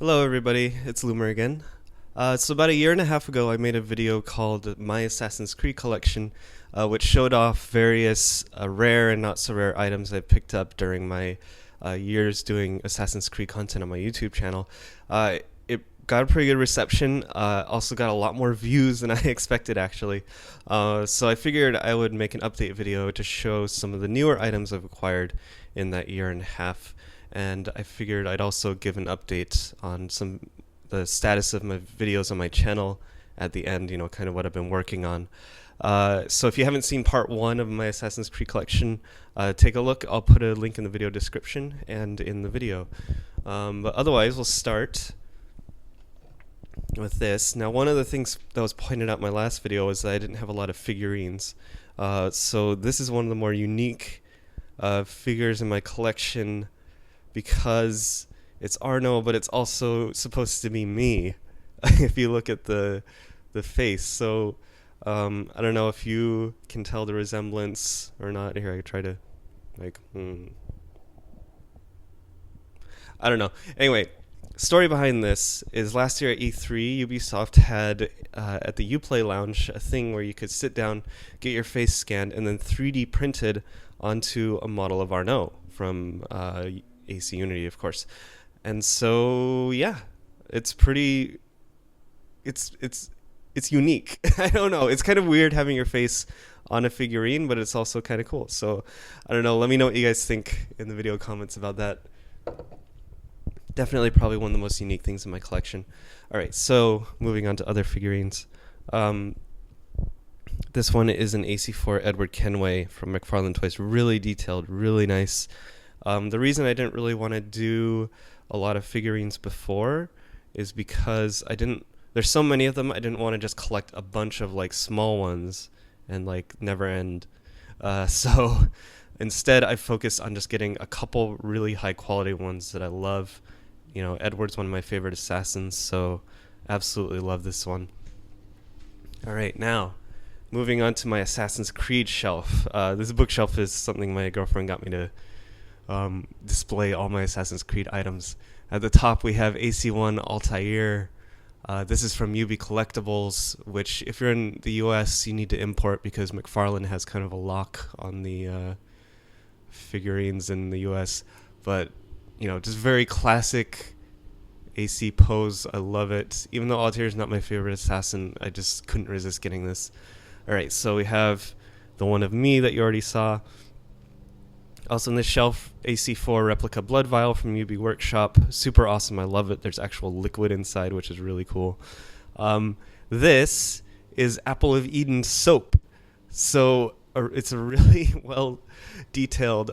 Hello everybody, it's Loomer again. So about a year and a half ago I made a video called My Assassin's Creed Collection, which showed off various rare and not so rare items I picked up during my years doing Assassin's Creed content on my YouTube channel. It got a pretty good reception, also got a lot more views than I expected actually. So I figured I would make an update video to show some of the newer items I've acquired in that year and a half. And I figured I'd also give an update on the status of my videos on my channel at the end, kind of what I've been working on. So if you haven't seen part 1 of my Assassin's Creed collection, take a look. I'll put a link in the video description and in the video. But otherwise, we'll start with this. Now, one of the things that was pointed out in my last video was that I didn't have a lot of figurines. So this is one of the more unique figures in my collection, because it's Arno, but it's also supposed to be me if you look at the face. So I don't know if you can tell the resemblance or not. Here, I could try to I don't know. Anyway, story behind this is last year at E3, Ubisoft had at the Uplay Lounge a thing where you could sit down, get your face scanned, and then 3D printed onto a model of Arno from AC Unity, of course. And so yeah, it's unique. I don't know, it's kind of weird having your face on a figurine, but it's also kind of cool. So I don't know, let me know what you guys think in the video comments about that. Definitely probably one of the most unique things in my collection. Alright, so moving on to other figurines. This one is an AC4 Edward Kenway from McFarlane Toys. Really detailed, really nice. The reason I didn't really want to do a lot of figurines before is because there's so many of them, I didn't want to just collect a bunch of small ones and never end. So instead I focused on just getting a couple really high quality ones that I love. Edward's one of my favorite assassins, so absolutely love this one. Alright, now moving on to my Assassin's Creed shelf. This bookshelf is something my girlfriend got me to display all my Assassin's Creed items. At the top we have AC1 Altair. This is from UB Collectibles, which if you're in the US you need to import because McFarlane has kind of a lock on the figurines in the US. But just very classic AC pose. I love it. Even though Altair is not my favorite assassin, I just couldn't resist getting this. Alright, so we have the one of me that you already saw. Also on this shelf, AC4 replica blood vial from UB Workshop. Super awesome, I love it. There's actual liquid inside, which is really cool. This is Apple of Eden soap. So it's a really well detailed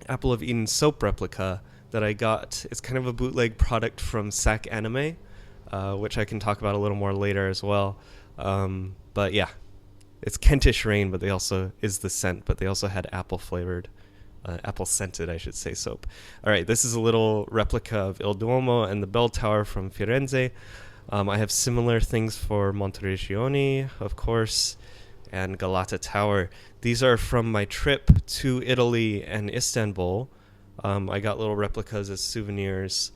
Apple of Eden soap replica that I got. It's kind of a bootleg product from SAC Anime, which I can talk about a little more later as well. But yeah. It's Kentish Rain, but they also is the scent, but they also had apple flavored, apple scented, I should say, soap. All right, this is a little replica of Il Duomo and the bell tower from Firenze. I have similar things for Monteregione, of course, and Galata Tower. These are from my trip to Italy and Istanbul. I got little replicas as souvenirs.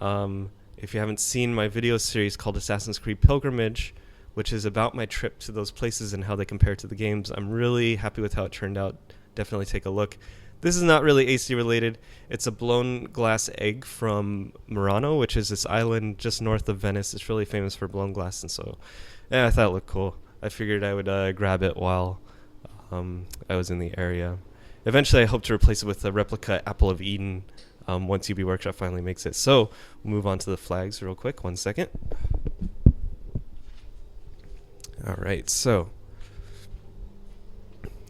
If you haven't seen my video series called Assassin's Creed Pilgrimage, which is about my trip to those places and how they compare to the games, I'm really happy with how it turned out. Definitely take a look. This is not really AC related. It's a blown glass egg from Murano, which is this island just north of Venice. It's really famous for blown glass, and so I thought it looked cool. I figured I would grab it while I was in the area. Eventually I hope to replace it with a replica Apple of Eden once UB Workshop finally makes it. So we'll move on to the flags real quick. 1 second. Alright, so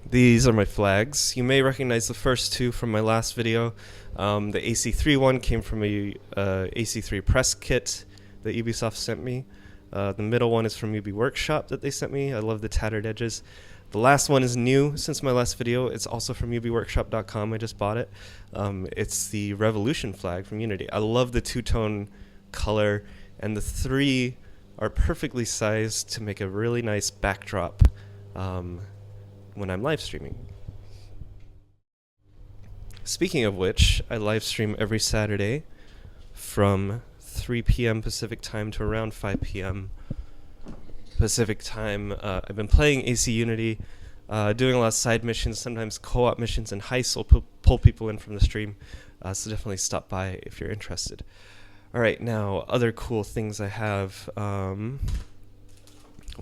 these are my flags. You may recognize the first two from my last video. The AC3 one came from a AC3 press kit that Ubisoft sent me. The middle one is from UB Workshop that they sent me. I love the tattered edges. The last one is new since my last video. It's also from ubworkshop.com. I just bought it. It's the Revolution flag from Unity. I love the two-tone color, and the three are perfectly sized to make a really nice backdrop when I'm live streaming. Speaking of which, I live stream every Saturday from 3 p.m. Pacific time to around 5 p.m. Pacific time. I've been playing AC Unity, doing a lot of side missions, sometimes co-op missions, and heists. Will pull people in from the stream, so definitely stop by if you're interested. All right, now other cool things I have. One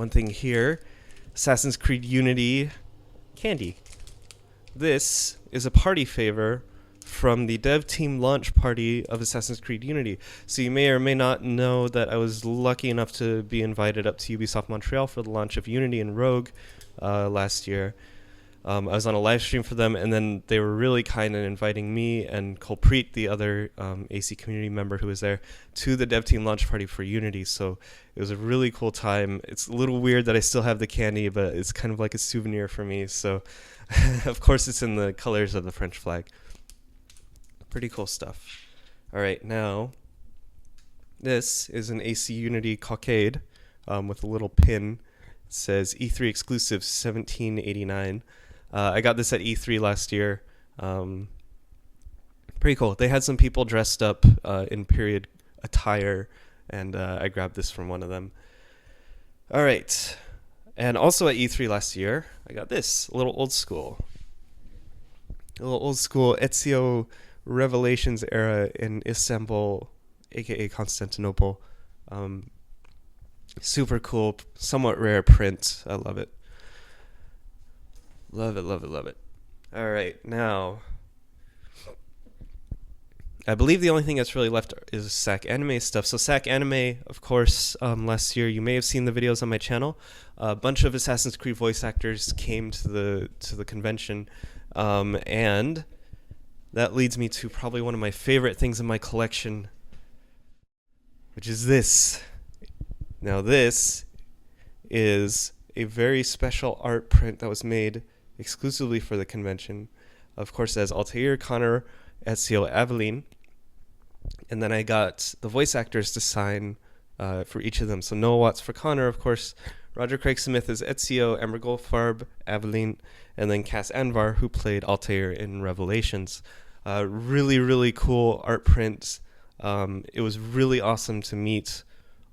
thing here, Assassin's Creed Unity candy. This is a party favor from the dev team launch party of Assassin's Creed Unity. So you may or may not know that I was lucky enough to be invited up to Ubisoft Montreal for the launch of Unity and Rogue last year. I was on a live stream for them, and then they were really kind in inviting me and Kulpreet, the other AC community member who was there, to the dev team launch party for Unity. So it was a really cool time. It's a little weird that I still have the candy, but it's kind of like a souvenir for me. So of course it's in the colors of the French flag. Pretty cool stuff. All right, now this is an AC Unity Cockade with a little pin. It says E3 exclusive 1789. I got this at E3 last year. Pretty cool. They had some people dressed up in period attire, and I grabbed this from one of them. All right. And also at E3 last year, I got this, a little old school. A little old school Ezio Revelations era in Istanbul, aka Constantinople. Super cool, somewhat rare print. I love it. Love it, love it, love it. All right, now I believe the only thing that's really left is SAC Anime stuff. So SAC Anime, of course, last year you may have seen the videos on my channel. A bunch of Assassin's Creed voice actors came to the convention, and that leads me to probably one of my favorite things in my collection, which is this. Now this is a very special art print that was made exclusively for the convention. Of course, it has Altair, Connor, Ezio, Aveline, and then I got the voice actors to sign for each of them. So Noah Watts for Connor, of course, Roger Craig Smith is Ezio, Amber Goldfarb, Aveline, and then Cass Anvar, who played Altair in Revelations. Really, really cool art print. It was really awesome to meet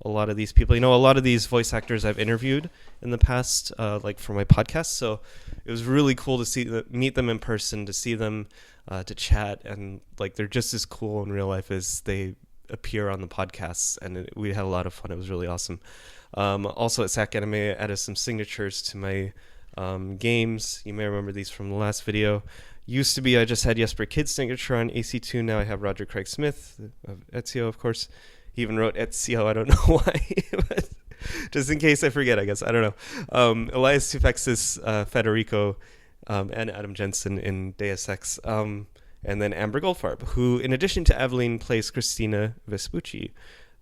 a lot of these people. You know, a lot of these voice actors I've interviewed in the past, like for my podcast. So it was really cool to meet them in person, to see them, to chat, and like they're just as cool in real life as they appear on the podcasts. And we had a lot of fun. It was really awesome. Also at SAC Anime, I added some signatures to my games. You may remember these from the last video. Used to be I just had Jesper Kid's signature on AC2. Now I have Roger Craig Smith of Ezio, of course. He even wrote Ezio. I don't know why, but just in case I forget, I guess. I don't know. Elias Tufexis, Federico, and Adam Jensen in Deus Ex. And then Amber Goldfarb, who, in addition to Aveline, plays Christina Vespucci.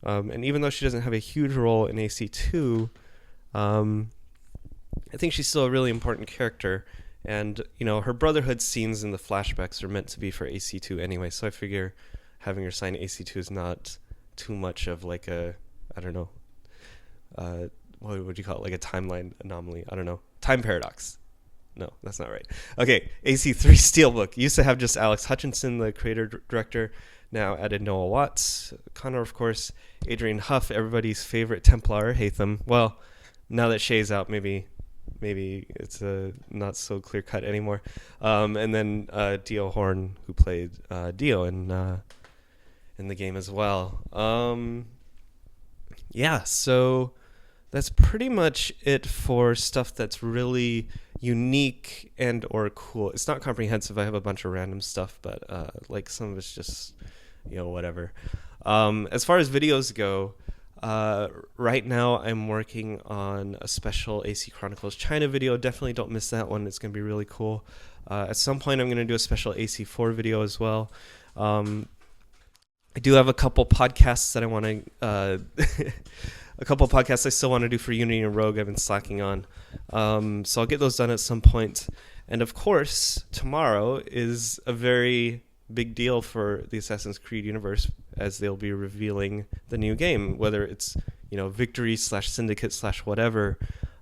And even though she doesn't have a huge role in AC2, I think she's still a really important character. And, you know, her brotherhood scenes in the flashbacks are meant to be for AC2 anyway, so I figure having her sign AC2 is not too much of like a, I don't know, what would you call it, like a timeline anomaly? I don't know. Time paradox. No, that's not right. Okay, AC3 Steelbook. Used to have just Alex Hutchinson, the creator-director. Now added Noah Watts. Connor, of course. Adrian Huff, everybody's favorite Templar. Hatham. Well, now that Shay's out, maybe it's not so clear-cut anymore. And then Dio Horn, who played Dio in the game as well. Yeah, so that's pretty much it for stuff that's really unique and or cool. It's not comprehensive. I have a bunch of random stuff, but like some of it's just, you know, whatever. As far as videos go, right now I'm working on a special AC Chronicles China video. Definitely don't miss that one. It's going to be really cool. At some point I'm going to do a special AC4 video as well. I do have a couple podcasts that I want to, a couple podcasts I still want to do for Unity and Rogue I've been slacking on. So I'll get those done at some point. And of course, tomorrow is a very big deal for the Assassin's Creed universe, as they'll be revealing the new game, whether it's, you know, Victory / Syndicate / whatever.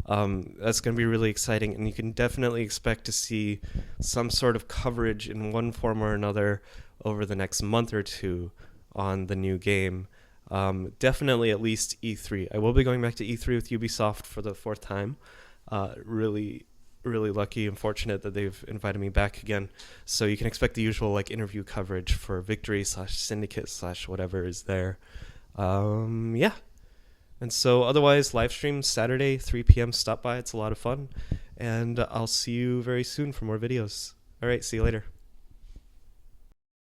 That's going to be really exciting, and you can definitely expect to see some sort of coverage in one form or another over the next month or two on the new game. Definitely at least E3. I will be going back to E3 with Ubisoft for the 4th time. Really lucky and fortunate that they've invited me back again. So you can expect the usual like interview coverage for Victory / Syndicate / whatever is there. Yeah. And so otherwise, live stream Saturday, 3 p.m. Stop by. It's a lot of fun. And I'll see you very soon for more videos. All right. See you later.